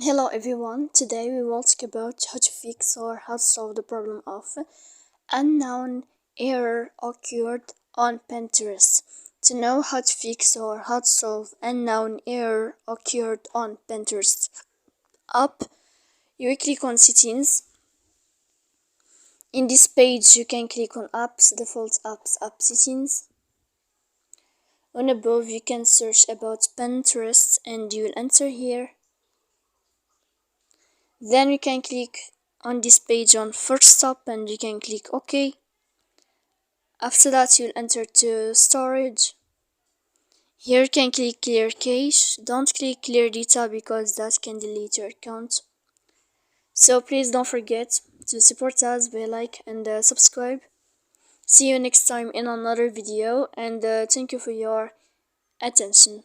Hello everyone, today we will talk about how to fix or how to solve the problem of unknown error occurred on Pinterest. To know how to fix or how to solve unknown error occurred on Pinterest app, you click on settings. In this page you can click on apps, default apps, app settings. On above you can search about Pinterest and you will enter here. Then you can click on this page on first stop and you can click OK. After that you'll enter to storage. Here you can click clear cache. Don't click clear data because that can delete your account. So please don't forget to support us by like and subscribe. See you next time in another video and thank you for your attention.